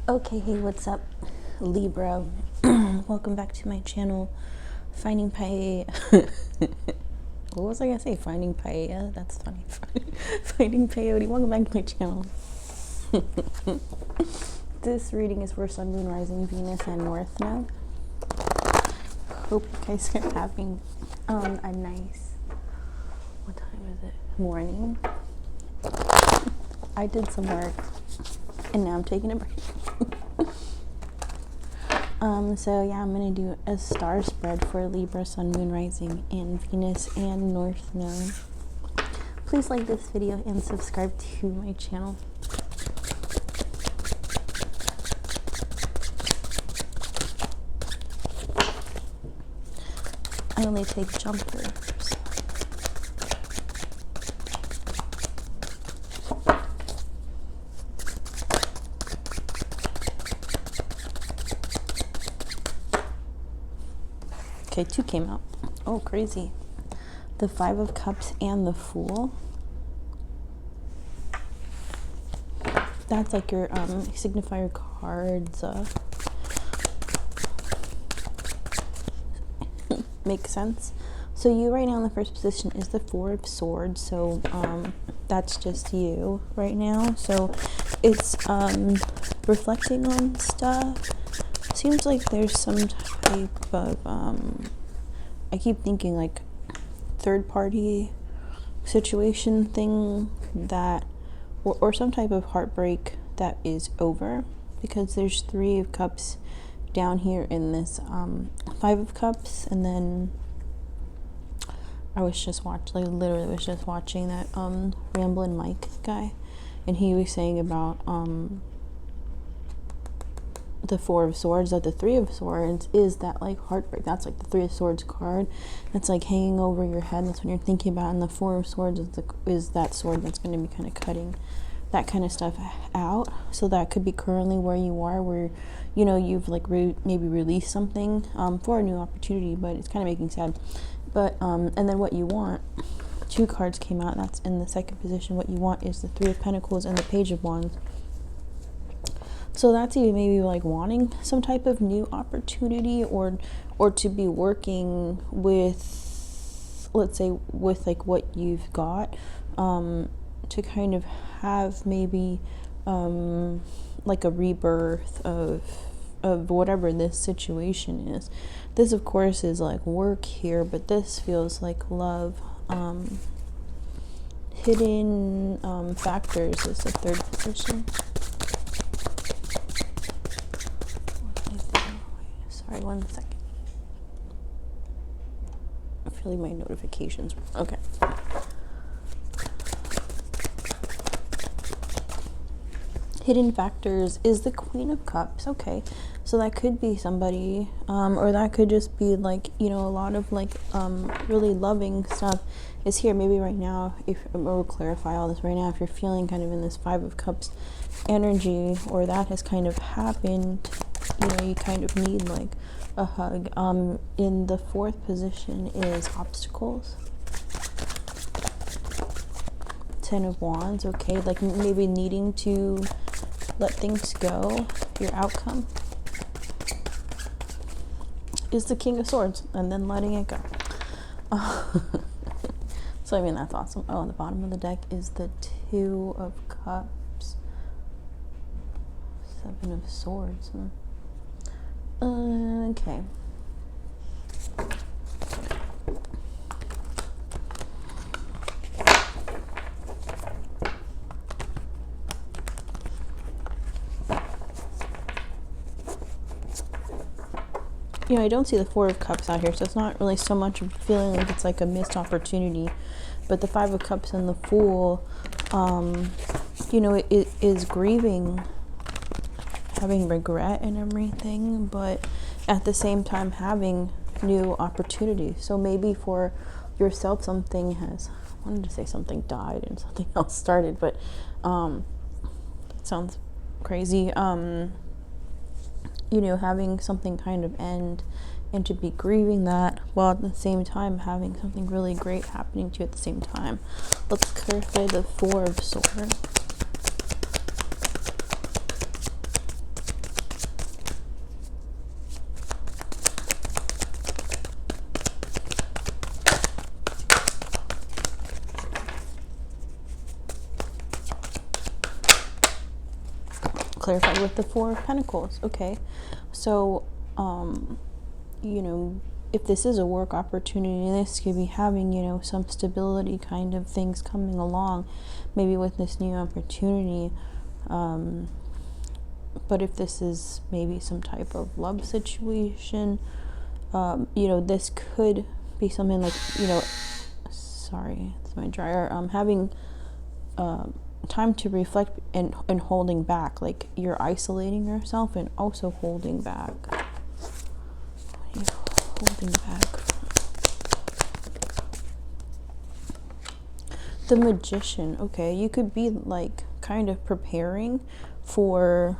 Okay, hey, what's up, Libra? Welcome back to my channel, Finding Paella. What was I gonna say? Finding Paella? That's funny. Finding Peyote. Welcome back to my channel. This reading is for Sun, Moon, Rising, Venus, and North Node. Hope you guys are having a nice, what time is it? Morning. I did some work, and now I'm taking a break. So yeah, I'm gonna do a star spread for Libra, Sun, Moon, Rising, and Venus, and North Node. Please like this video and subscribe to my channel. I only take jumpers. Okay, 2 came out. Oh, crazy. The 5 of Cups and the Fool. That's like your signifier cards. Makes sense. So you right now in the first position is the 4 of Swords. So that's just you right now. So it's reflecting on stuff. Seems like there's some type of I keep thinking like third party situation thing that or some type of heartbreak that is over, because there's 3 of Cups down here in this 5 of Cups, and then I was just literally was just watching that Ramblin' Mike guy, and he was saying about the 4 of Swords, that the 3 of Swords is that like heartbreak. That's like the 3 of Swords card. It's like hanging over your head. That's when you're thinking about. And the 4 of Swords is that sword that's going to be kind of cutting that kind of stuff out. So that could be currently where you are, where you know you've like maybe released something for a new opportunity, but it's kind of making sad. But and then what you want. 2 cards came out. That's in the second position. What you want is the 3 of Pentacles and the Page of Wands. So that's even maybe like wanting some type of new opportunity, or to be working with, let's say, with like what you've got, to kind of have maybe like a rebirth of whatever this situation is. This of course is like work here, but this feels like love. Hidden factors is the third position. Sorry, 1 second. I'm feeling my notifications. Okay. Hidden factors is the Queen of Cups. Okay, so that could be somebody, or that could just be like, you know, a lot of like really loving stuff is here. Maybe right now, if we'll clarify all this right now, if you're feeling kind of in this 5 of Cups energy, or that has kind of happened, you know, you kind of need like a hug. In the 4th position is obstacles. 10 of Wands. Okay, like maybe needing to let things go. Your outcome is the King of Swords, and then letting it go. So I mean, that's awesome. Oh, on the bottom of the deck is the 2 of Cups, 7 of Swords. Okay. You know, I don't see the 4 of Cups out here, so it's not really so much feeling like it's like a missed opportunity. But the 5 of Cups and the Fool, you know, it is grieving, having regret and everything, but at the same time having new opportunities. So maybe for yourself, something has, I wanted to say something died and something else started, but it sounds crazy. You know, having something kind of end, and to be grieving that while at the same time having something really great happening to you at the same time. Let's clarify the 4 of Swords. clarified with the Four of Pentacles. Okay, so if this is a work opportunity, this could be having some stability kind of things coming along, maybe with this new opportunity. But if this is maybe some type of love situation, this could be something like, sorry, it's my dryer, having time to reflect and holding back, like you're isolating yourself and also holding back. Holding back. The Magician. Okay, you could be like kind of preparing for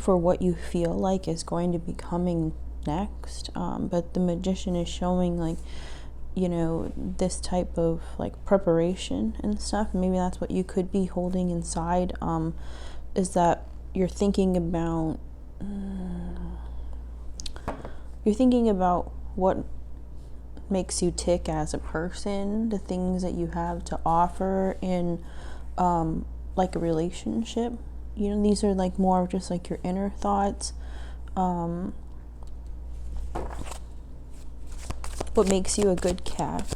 what you feel like is going to be coming next, but the Magician is showing like this type of like preparation and stuff. Maybe that's what you could be holding inside, is that you're thinking about what makes you tick as a person, the things that you have to offer in like a relationship. These are like more of just like your inner thoughts, what makes you a good catch.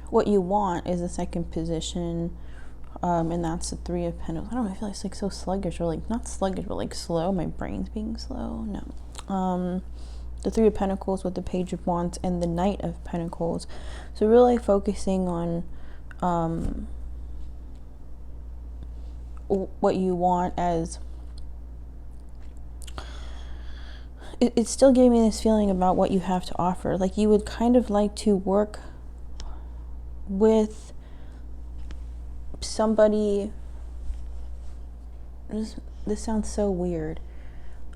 What you want is the second position, and that's the Three of Pentacles. I don't know, I feel like it's like so sluggish, or like not sluggish, but like slow. My brain's being slow. No. The Three of Pentacles with the Page of Wands and the Knight of Pentacles. So really focusing on what you want as... It's still giving me this feeling about what you have to offer. Like you would kind of like to work with somebody... This sounds so weird.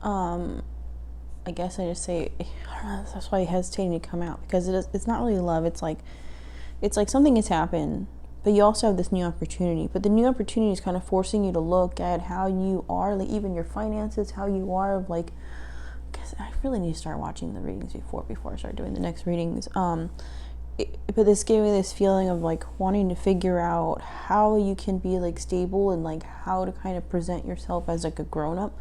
I guess I just say, I don't know, that's why I'm hesitating to come out, because it's not really love. It's like something has happened, but you also have this new opportunity. But the new opportunity is kind of forcing you to look at how you are, like even your finances, how you are, like, because I really need to start watching the readings before I start doing the next readings. But this gave me this feeling of like wanting to figure out how you can be like stable and like how to kind of present yourself as like a grown-up.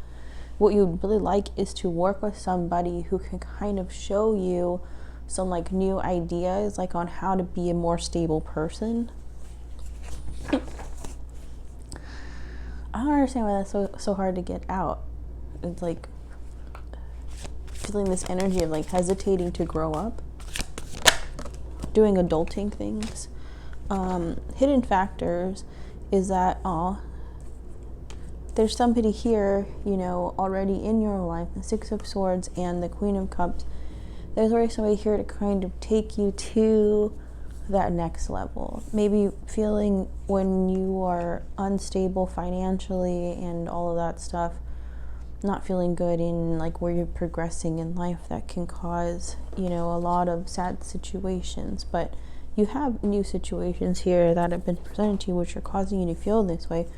What you would really like is to work with somebody who can kind of show you some like new ideas, like on how to be a more stable person. I don't understand why that's so hard to get out. It's like feeling this energy of like hesitating to grow up, doing adulting things. Hidden factors is that there's somebody here, already in your life, the Six of Swords and the Queen of Cups. There's already somebody here to kind of take you to that next level. Maybe feeling when you are unstable financially and all of that stuff, not feeling good in like where you're progressing in life, that can cause, a lot of sad situations. But you have new situations here that have been presented to you which are causing you to feel this way.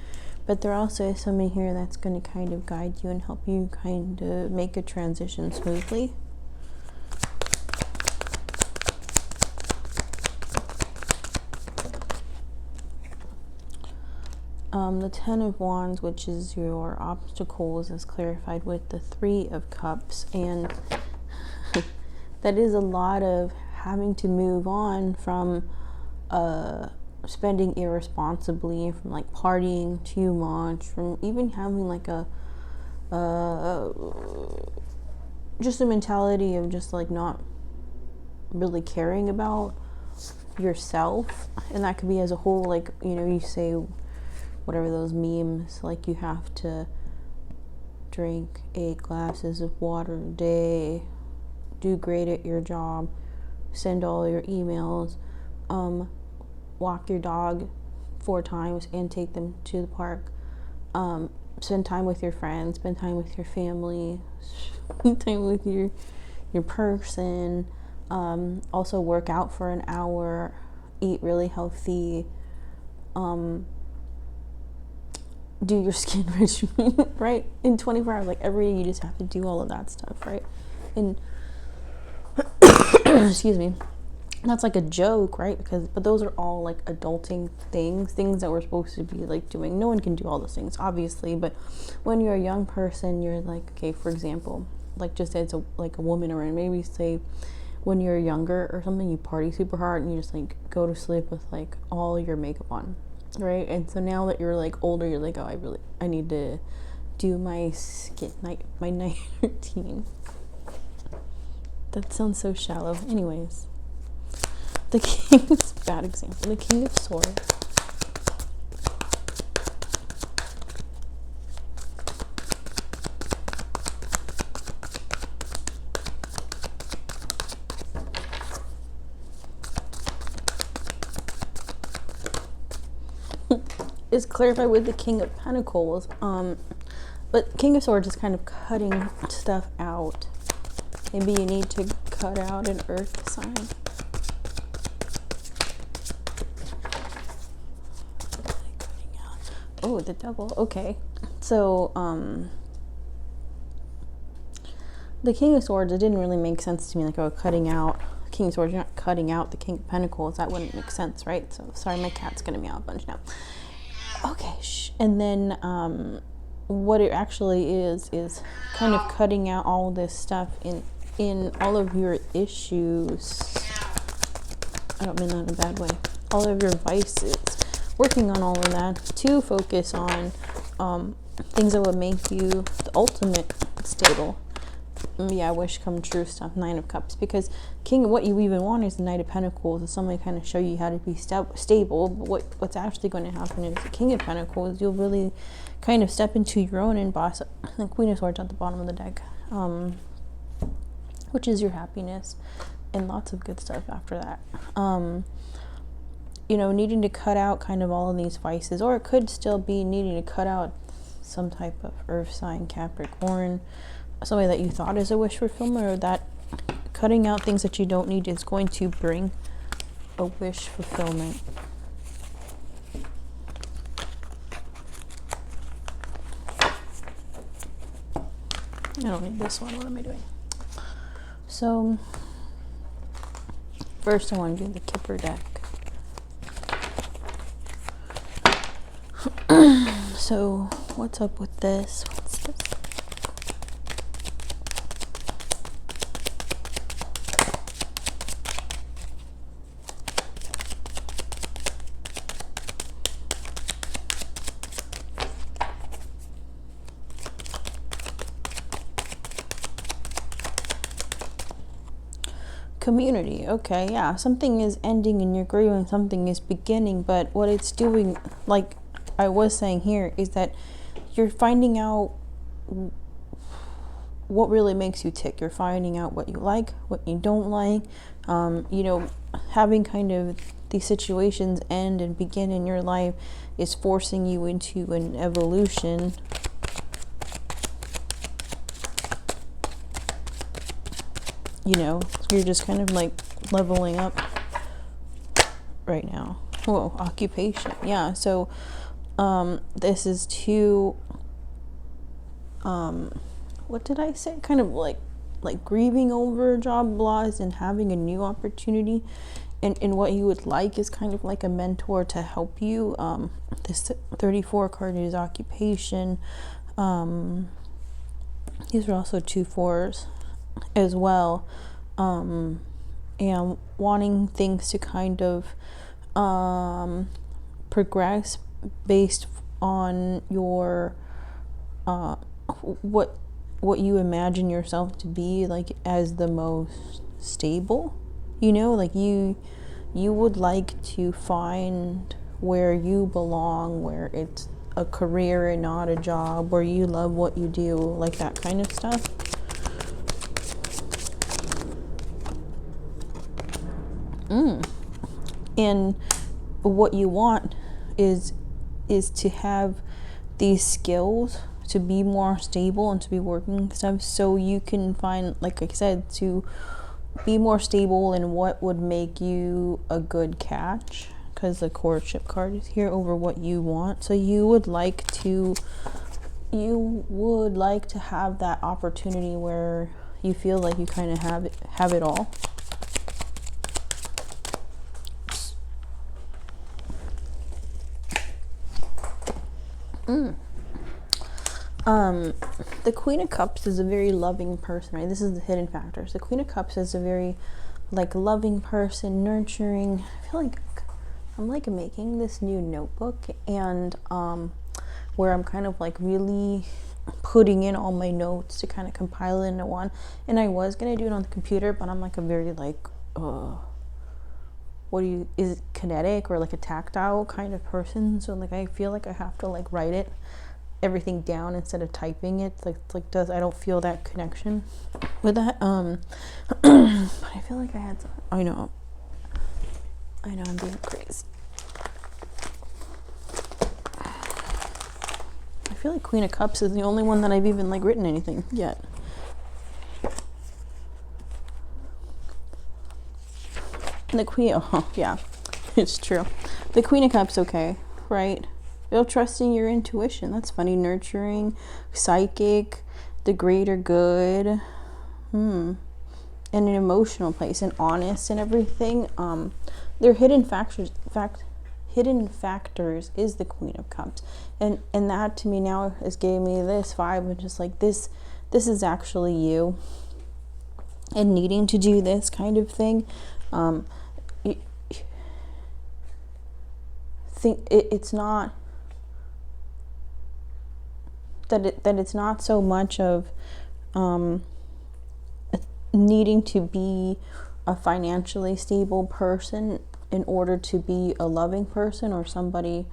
But there also is somebody here that's going to kind of guide you and help you kind of make a transition smoothly. The Ten of Wands, which is your obstacles, is clarified with the Three of Cups. And that is a lot of having to move on from spending irresponsibly, from like partying too much, from even having like just a mentality of just like not really caring about yourself. And that could be as a whole, like, you say whatever those memes, like you have to drink 8 glasses of water a day, do great at your job, send all your emails, walk your dog 4 times and take them to the park, spend time with your friends, spend time with your family, spend time with your person, also work out for an hour, eat really healthy, do your skin regimen, right? In 24 hours, like every day you just have to do all of that stuff, right? And excuse me, that's like a joke, right? But those are all like adulting things that we're supposed to be like doing. No one can do all those things, obviously, but when you're a young person, you're like, okay, for example, like just as a woman, or maybe say when you're younger or something, you party super hard and you just like go to sleep with like all your makeup on, right? And so now that you're like older, you're like, oh, I need to do my night routine. That sounds so shallow. Anyways, the king is a bad example. The King of Swords. Is clarified with the King of Pentacles. But King of Swords is kind of cutting stuff out. Maybe you need to cut out an earth sign. Oh, the Devil. Okay. So, the King of Swords, it didn't really make sense to me. Like, oh, cutting out King of Swords, you're not cutting out the King of Pentacles. That wouldn't make sense, right? So, sorry, my cat's gonna meow a bunch now. Okay, and then, what it actually is kind of cutting out all this stuff in all of your issues. I don't mean that in a bad way. All of your vices. Working on all of that to focus on things that would make you the ultimate stable. Yeah, wish come true stuff. 9 of Cups, because what you even want is the Knight of Pentacles. It's somebody kind of show you how to be stable. But what's actually going to happen is the King of Pentacles. You'll really kind of step into your own and boss up. The Queen of Swords at the bottom of the deck, which is your happiness, and lots of good stuff after that. You know, needing to cut out kind of all of these vices, or it could still be needing to cut out some type of earth sign, Capricorn, somebody that you thought is a wish fulfillment, or that cutting out things that you don't need is going to bring a wish fulfillment. I don't need this one. What am I doing? So, first I want to do the Kipper deck. So, what's up with this? What's this? Community. Okay, yeah, something is ending and you're grieving, something is beginning, but what it's doing, like I was saying here, is that you're finding out what really makes you tick. You're finding out what you like, what you don't like. You know, having kind of these situations end and begin in your life is forcing you into an evolution. You know, you're just kind of like leveling up right now. Whoa, occupation. Yeah, so this is to what did I say? Kind of like grieving over job loss and having a new opportunity. And what you would like is kind of like a mentor to help you. This 34 card is occupation. These are also 2 4s as well, and wanting things to kind of progress based on your what you imagine yourself to be, like, as the most stable. You know, like you would like to find where you belong, where it's a career and not a job, where you love what you do, like that kind of stuff. And what you want is to have these skills to be more stable and to be working stuff, so you can find, like I said, to be more stable in what would make you a good catch. because the courtship card is here, over what you want. So you would like to have that opportunity where you feel like you kind of have it all. The Queen of Cups is a very loving person, right? This is the hidden factors. The Queen of Cups is a very like loving person, nurturing. I feel like I'm like making this new notebook, and where I'm kind of like really putting in all my notes to kind of compile it into one. And I was gonna do it on the computer, but I'm like a very like is it kinetic or like a tactile kind of person? So like I feel like I have to like write everything down instead of typing it. I don't feel that connection with that. But I feel like I know I'm being crazy. I feel like Queen of Cups is the only one that I've even like written anything yet. The Queen, yeah, it's true. The Queen of Cups, okay, right? You're trusting your intuition. That's funny. Nurturing, psychic, the greater good, in an emotional place, and honest and everything. Their hidden factors is the Queen of Cups, and that to me now has gave me this vibe of just like this is actually you, and needing to do this kind of thing. It's not that it's not so much of needing to be a financially stable person in order to be a loving person or somebody,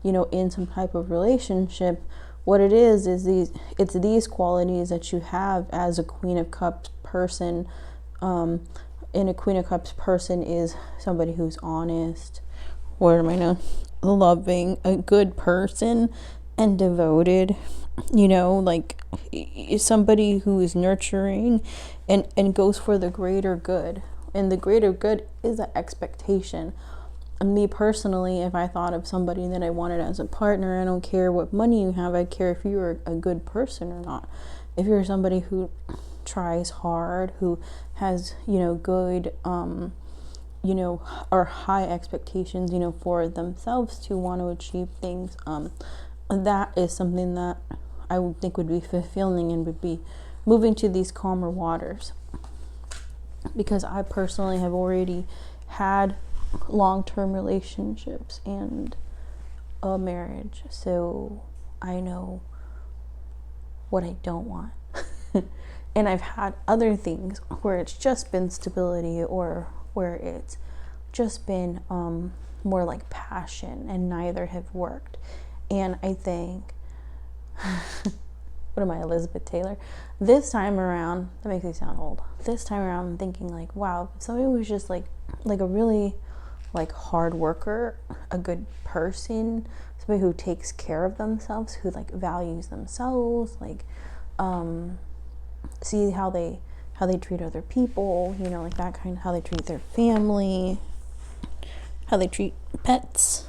in some type of relationship. What it is these qualities that you have as a Queen of Cups person. And a Queen of Cups person is somebody who's honest, loving, a good person, and devoted, like somebody who is nurturing and goes for the greater good. And the greater good is an expectation. And me personally, if I thought of somebody that I wanted as a partner, I don't care what money you have, I care if you're a good person or not. If you're somebody who tries hard, who has, good, or high expectations, for themselves to want to achieve things, that is something that I would think would be fulfilling and would be moving to these calmer waters. Because I personally have already had long-term relationships and a marriage, so I know what I don't want. And I've had other things where it's just been stability, or where it's just been more like passion, and neither have worked. And I think what am I, Elizabeth Taylor? This time around, that makes me sound old. This time around, I'm thinking like, wow, if somebody was just like a really like hard worker, a good person, somebody who takes care of themselves, who like values themselves, like see how they treat other people, like that kind of, how they treat their family, how they treat pets,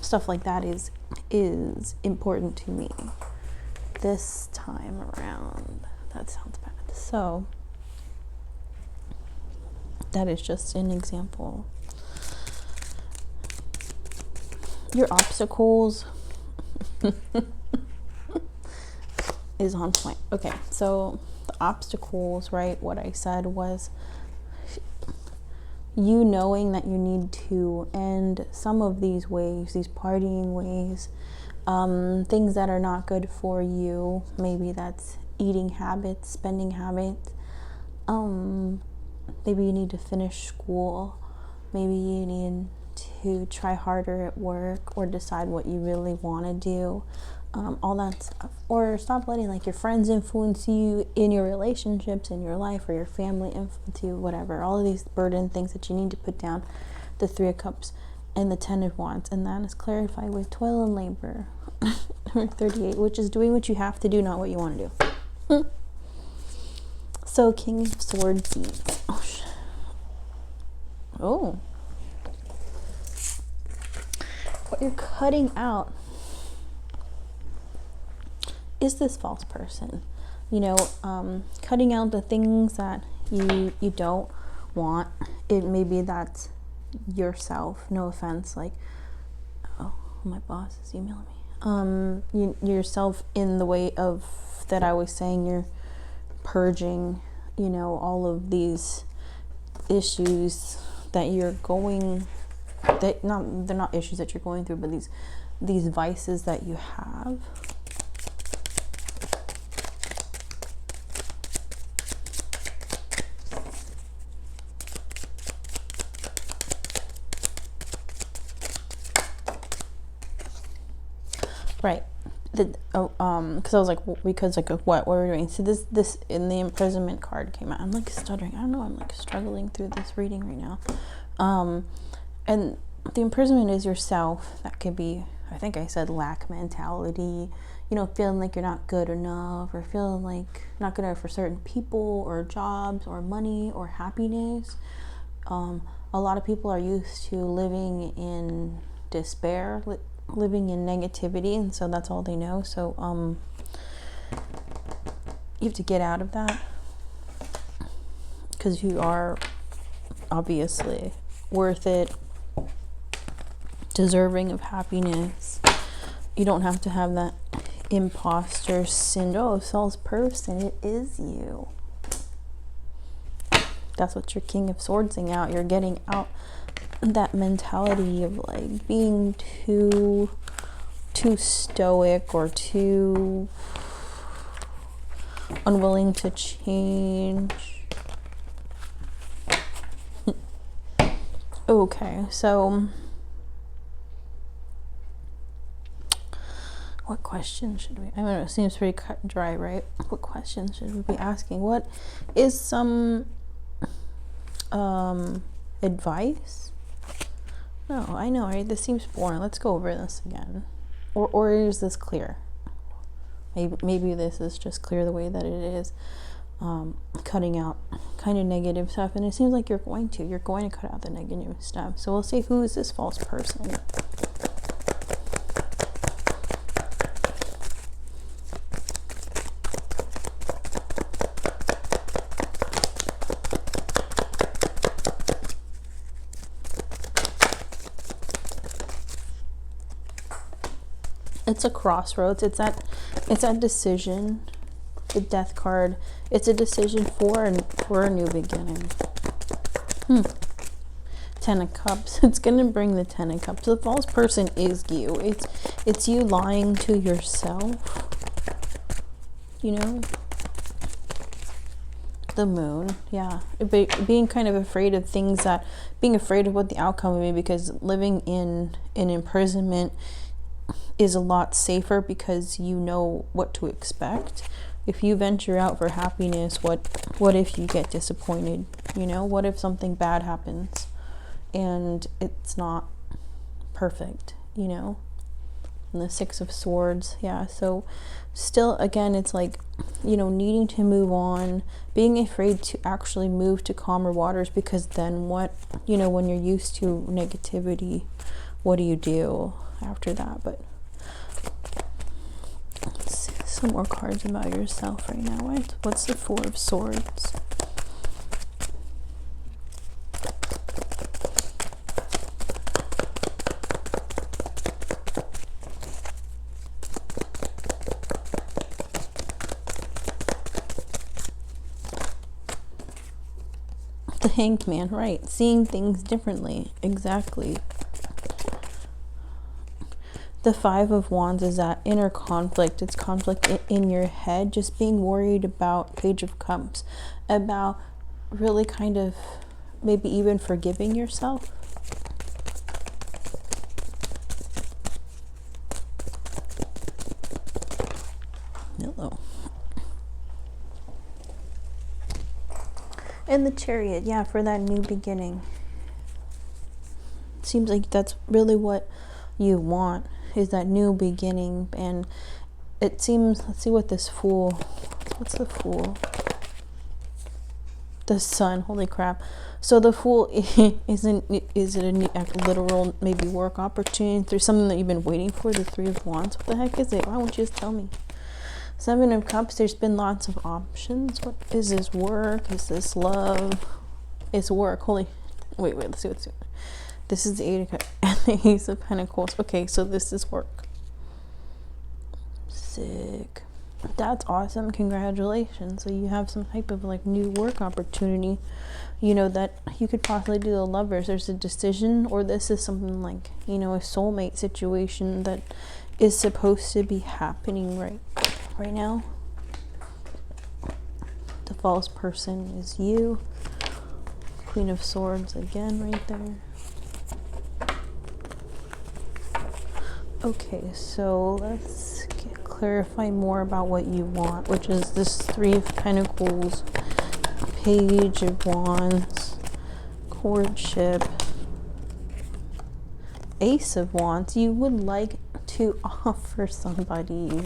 stuff like that is important to me this time around. That sounds bad. So that is just an example. Your obstacles is on point. Okay, so the obstacles, right? What I said was you knowing that you need to end some of these ways, these partying ways, things that are not good for you. Maybe that's eating habits, spending habits. Maybe you need to finish school. Maybe you need to try harder at work, or decide what you really want to do. All that stuff. Or stop letting like your friends influence you in your relationships, in your life, or your family influence you, whatever. All of these burden things that you need to put down. The 3 of Cups and the 10 of Wands. And that is clarified with toil and labor. Number 38, which is doing what you have to do, not what you want to do. So King of Swords. Oh. what you're cutting out is this false person. You know, cutting out the things that you don't want. It maybe that's yourself. No offense, like, oh, my boss is emailing me. Yourself in the way of that I was saying. You're purging, you know, all of these issues that you're going, they're not issues that you're going through, but these vices that you have. Right. Because I was like, what were we doing? So this in the imprisonment card came out. I'm like stuttering. I don't know. I'm like struggling through this reading right now. And the imprisonment is yourself. That could be, I think I said, lack mentality. You know, feeling like you're not good enough, or feeling like not good enough for certain people or jobs or money or happiness. A lot of people are used to living in despair, living in negativity, and so that's all they know. So you have to get out of that, because you are obviously worth it, deserving of happiness. You don't have to have that imposter syndrome. False person, it is you. That's what your King of Swordsing out. You're getting out that mentality of like being too stoic or too unwilling to change. Okay, so what questions should we, I don't know, it seems pretty cut and dry, right? What questions should we be asking? What is some advice? No, I know, right? This seems boring. Let's go over this again. Or is this clear? Maybe this is just clear the way that it is. Cutting out kind of negative stuff, and it seems like you're going to cut out the negative stuff. So we'll see, who is this false person? It's a crossroads. It's that decision. The Death card. It's a decision for a new beginning. Ten of Cups. It's gonna bring the Ten of Cups. The false person is you. It's you lying to yourself. You know. The Moon. Yeah. Being kind of afraid of things being afraid of what the outcome will be, because living in imprisonment is a lot safer because you know what to expect. If you venture out for happiness, what if you get disappointed? You know, what if something bad happens and it's not perfect, you know? And the Six of Swords, yeah. So still, again, it's like, you know, needing to move on, being afraid to actually move to calmer waters, because then what, you know, when you're used to negativity, what do you do after that? But let's see some more cards about yourself right now. What's the Four of Swords? The Hanged Man, right. Seeing things differently. Exactly. The Five of Wands is that inner conflict. It's conflict in your head. Just being worried about Page of Cups. About really kind of maybe even forgiving yourself. Hello. And the Chariot, yeah, for that new beginning. Seems like that's really what you want, is that new beginning. And it seems, let's see what this Fool, what's the Fool? The Sun, holy crap. So the Fool is it a literal maybe work opportunity through something that you've been waiting for? The Three of Wands. What the heck is it? Why won't you just tell me? Seven of Cups. There's been lots of options. What is this? Work? Is this love? It's work. Holy. Wait. Let's see what's it. This is the Eight of Cups and the Ace of Pentacles. Okay, so this is work. Sick. That's awesome. Congratulations. So you have some type of like new work opportunity, you know, that you could possibly do. The Lovers, there's a decision, or this is something like, you know, a soulmate situation that is supposed to be happening right now. The false person is you. Queen of Swords again right there. Okay, so let's clarify more about what you want, which is this Three of Pentacles, Page of Wands, courtship, Ace of Wands. You would like to offer somebody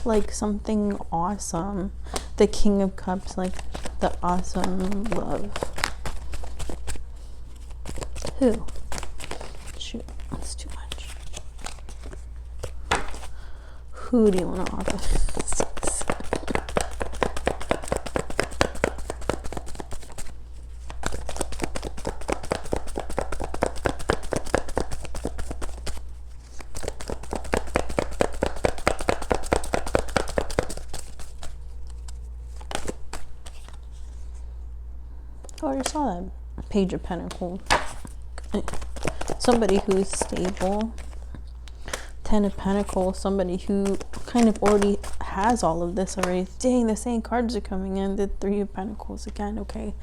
like something awesome. The King of Cups, like the awesome love. Who? Shoot, that's too much. Who do you want to offer? Oh, I already saw that. Page of Pentacles. Somebody who's stable. Ten of Pentacles, somebody who kind of already has all of this already. Dang, the same cards are coming in. The Three of Pentacles again. Okay,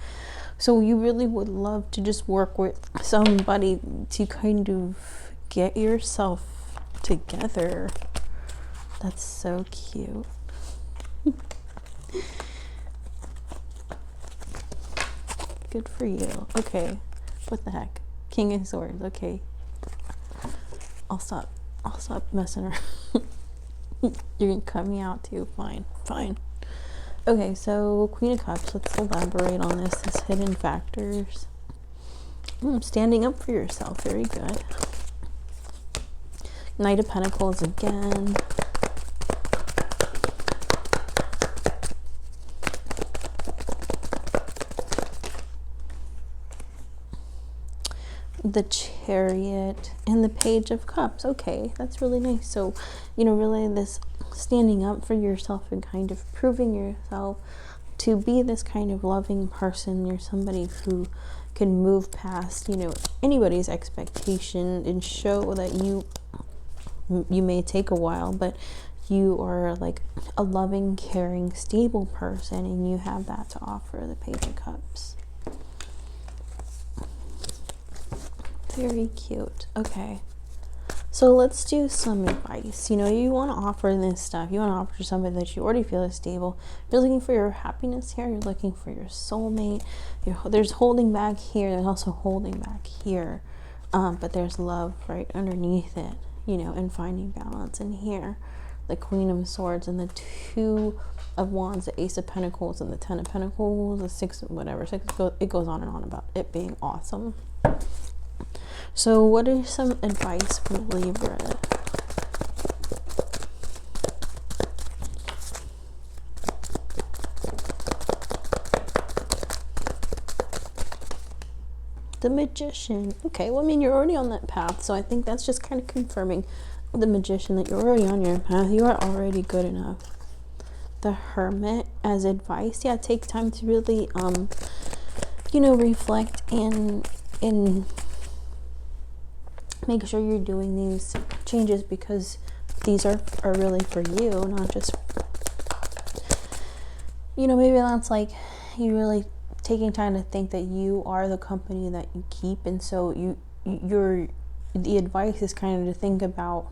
so you really would love to just work with somebody to kind of get yourself together. That's so cute. Good for you. Okay, what the heck? King of Swords. Okay, I'll stop messing around. You're gonna cut me out too. Fine. Okay, so Queen of Cups. Let's elaborate on this. These hidden factors. Standing up for yourself. Very good. Knight of Pentacles again. The Chariot and the Page of Cups. Okay, that's really nice. So, you know, really this standing up for yourself and kind of proving yourself to be this kind of loving person. You're somebody who can move past, you know, anybody's expectation and show that you may take a while, but you are like a loving, caring, stable person, and you have that to offer. The Page of Cups. Very cute. Okay, so let's do some advice. You know, you want to offer this stuff. You want to offer somebody that you already feel is stable. You're looking for your happiness here. You're looking for your soulmate. There's holding back here. There's also holding back here. But there's love right underneath it, you know, and finding balance. And here, the Queen of Swords and the Two of Wands, the Ace of Pentacles and the Ten of Pentacles, the Six of whatever. It goes on and on about it being awesome. So what is some advice for Libra? The Magician. Okay, well, I mean, you're already on that path, so I think that's just kind of confirming the Magician that you're already on your path. You are already good enough. The Hermit as advice. Yeah, take time to really, you know, reflect and make sure you're doing these changes because these are really for you, not just, you know, maybe that's like you really taking time to think that you are the company that you keep. And so the advice is kind of to think about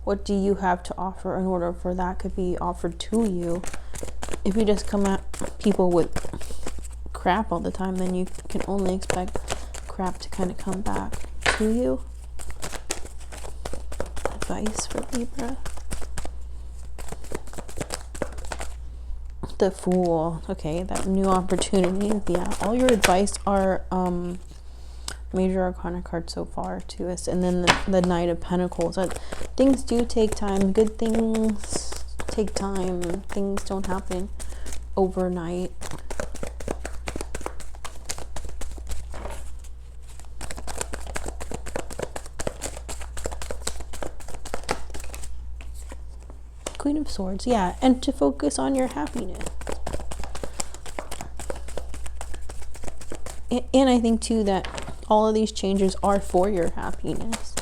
what do you have to offer in order for that could be offered to you. If you just come at people with crap all the time, then you can only expect crap to kind of come back to you. Advice for Libra. The Fool. Okay, that new opportunity. Yeah, all your advice are major arcana cards so far to us. And then the Knight of Pentacles. Things do take time. Good things take time. Things don't happen overnight. Queen of Swords, yeah, and to focus on your happiness. And I think too that all of these changes are for your happiness.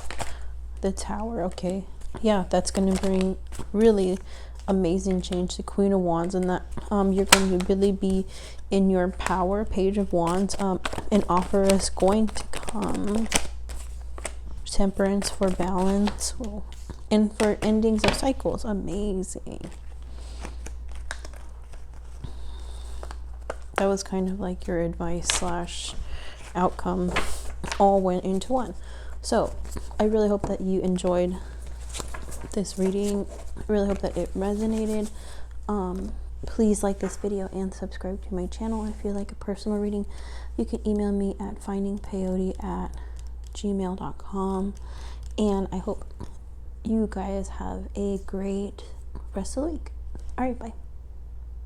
The Tower, okay, yeah, that's going to bring really amazing change. The Queen of Wands, and that you're going to really be in your power. Page of Wands, an offer is going to come. Temperance for balance. Whoa. And for endings of cycles. Amazing. That was kind of like your advice slash outcome all went into one. So I really hope that you enjoyed this reading. I really hope that it resonated. Please like this video and subscribe to my channel. If you like a personal reading, you can email me at findingpeyote@gmail.com. And I hope you guys have a great rest of the week. All right, bye.